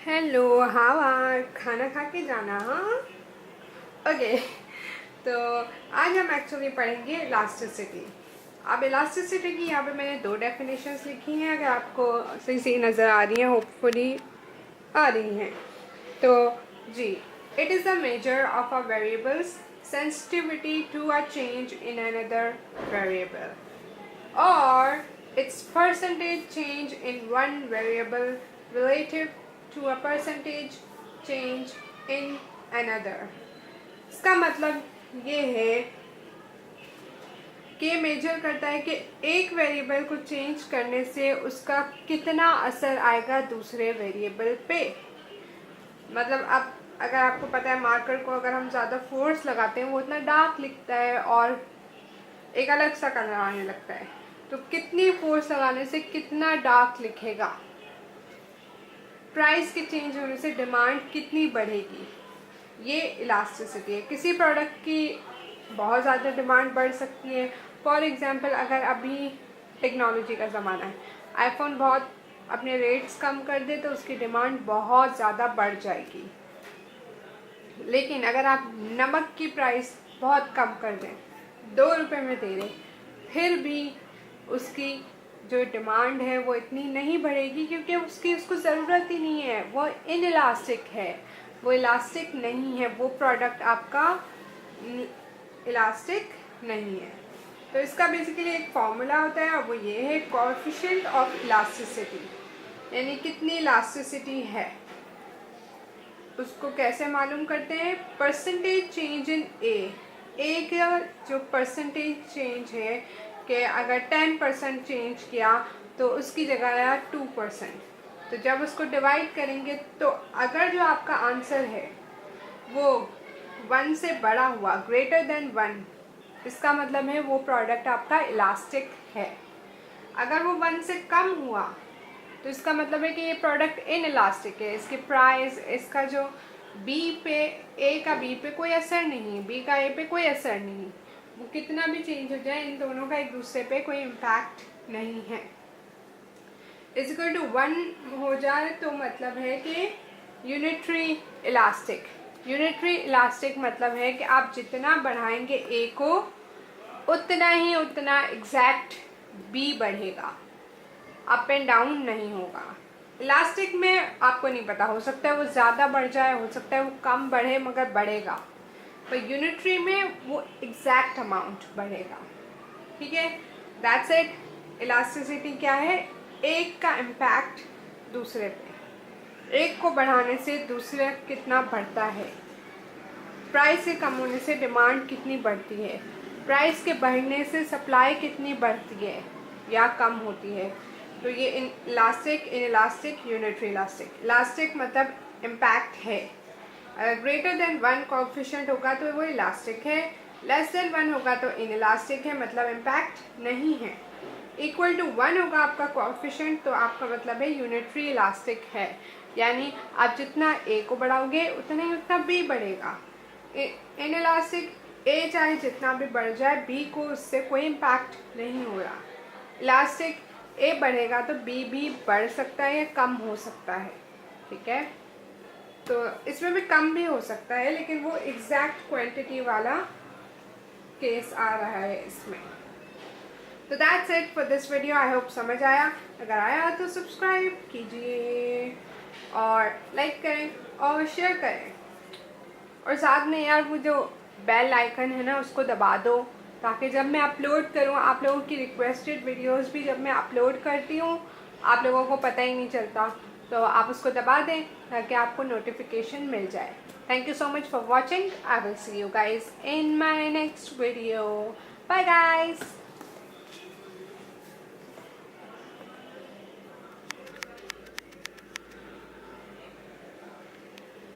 Hello, how are खाना खा के जाना। हाँ, ओके। तो आज हम एक्चुअली पढ़ेंगे इलास्टिसिटी। अब इलास्टिसिटी की यहाँ पे मैंने दो डेफिनेशंस लिखी हैं, अगर आपको सही सही नज़र आ रही हैं, होपफुली आ रही हैं। तो जी, it is a measure of a variable's sensitivity to a change in another variable or its percentage change in one variable relative to a percentage change in another। इसका मतलब ये है कि मेजर करता है कि एक वेरिएबल को चेंज करने से उसका कितना असर आएगा दूसरे वेरिएबल पे। मतलब अब अगर आपको पता है, मार्कर को अगर हम ज़्यादा फोर्स लगाते हैं वो इतना डार्क लिखता है और एक अलग सा कलर आने लगता है। तो कितनी फोर्स लगाने से कितना डार्क लिखेगा, प्राइस के चेंज होने से डिमांड कितनी बढ़ेगी, ये इलास्टिसिटी है। किसी प्रोडक्ट की बहुत ज़्यादा डिमांड बढ़ सकती है। फॉर एग्जांपल, अगर अभी टेक्नोलॉजी का ज़माना है, आईफोन बहुत अपने रेट्स कम कर दे तो उसकी डिमांड बहुत ज़्यादा बढ़ जाएगी। लेकिन अगर आप नमक की प्राइस बहुत कम कर दें, 2 रुपये में दे दें, फिर भी उसकी जो डिमांड है वो इतनी नहीं बढ़ेगी, क्योंकि उसको ज़रूरत ही नहीं है। वो इनइलास्टिक है, वो इलास्टिक नहीं है, वो प्रोडक्ट आपका इलास्टिक नहीं है। तो इसका बेसिकली एक फॉर्मूला होता है और वो ये है कोएफिशिएंट ऑफ इलास्टिसिटी, यानी कितनी इलास्टिसिटी है उसको कैसे मालूम करते हैं। परसेंटेज चेंज इन ए का जो परसेंटेज चेंज है कि अगर 10% चेंज किया तो उसकी जगह आया 2%। तो जब उसको डिवाइड करेंगे तो अगर जो आपका आंसर है वो 1 से बड़ा हुआ, ग्रेटर देन 1, इसका मतलब है वो प्रोडक्ट आपका इलास्टिक है। अगर वो 1 से कम हुआ तो इसका मतलब है कि ये प्रोडक्ट इनइलास्टिक है। इसकी प्राइस, इसका जो बी पे, ए का बी पे कोई असर नहीं है, बी का ए पे कोई असर नहीं, वो कितना भी चेंज हो जाए इन दोनों का एक दूसरे पे कोई इम्पैक्ट नहीं है। इज इक्वल टू 1 हो जाए तो मतलब है कि यूनिटरी इलास्टिक। यूनिटरी इलास्टिक मतलब है कि आप जितना बढ़ाएंगे ए को उतना एग्जैक्ट बी बढ़ेगा, अप एंड डाउन नहीं होगा। इलास्टिक में आपको नहीं पता, हो सकता है वो ज़्यादा बढ़ जाए, हो सकता है वो कम बढ़े, मगर बढ़ेगा। पर यूनिटरी में वो एग्जैक्ट अमाउंट बढ़ेगा। ठीक है, दैट्स इट। इलास्टिसिटी क्या है? एक का इम्पैक्ट दूसरे पे, एक को बढ़ाने से दूसरे कितना बढ़ता है। प्राइस के कम होने से डिमांड कितनी बढ़ती है, प्राइस के बढ़ने से सप्लाई कितनी बढ़ती है या कम होती है। तो ये elastic, inelastic, unitary elastic. Elastic मतलब इम्पैक्ट है। अगर ग्रेटर देन 1 कोएफिशिएंट होगा तो वो इलास्टिक है, लेस देन 1 होगा तो इनइलास्टिक है, मतलब इम्पैक्ट नहीं है। इक्वल टू 1 होगा आपका कोएफिशिएंट तो आपका मतलब है यूनिटरी इलास्टिक है, यानी आप जितना ए को बढ़ाओगे उतना ही उतना बी बढ़ेगा। इनइलास्टिक ए चाहे जितना भी बढ़ जाए, बी को उससे कोई इम्पैक्ट नहीं हो रहा। इलास्टिक ए बढ़ेगा तो बी भी बढ़ सकता है या कम हो सकता है। ठीक है, तो इसमें भी कम भी हो सकता है, लेकिन वो एग्जैक्ट क्वांटिटी वाला केस आ रहा है इसमें। तो that's it for this video. I hope समझ आया। अगर आया तो सब्सक्राइब कीजिए और लाइक करें और शेयर करें, और साथ में यार वो जो बेल आइकन है ना उसको दबा दो, ताकि जब मैं अपलोड करूँ, आप लोगों की रिक्वेस्टेड वीडियोस भी जब मैं अपलोड करती हूँ आप लोगों को पता ही नहीं चलता। तो आप उसको दबा दें ताकि आपको नोटिफिकेशन मिल जाए। Thank you so much for watching. I will see you guys in my next video. Bye guys.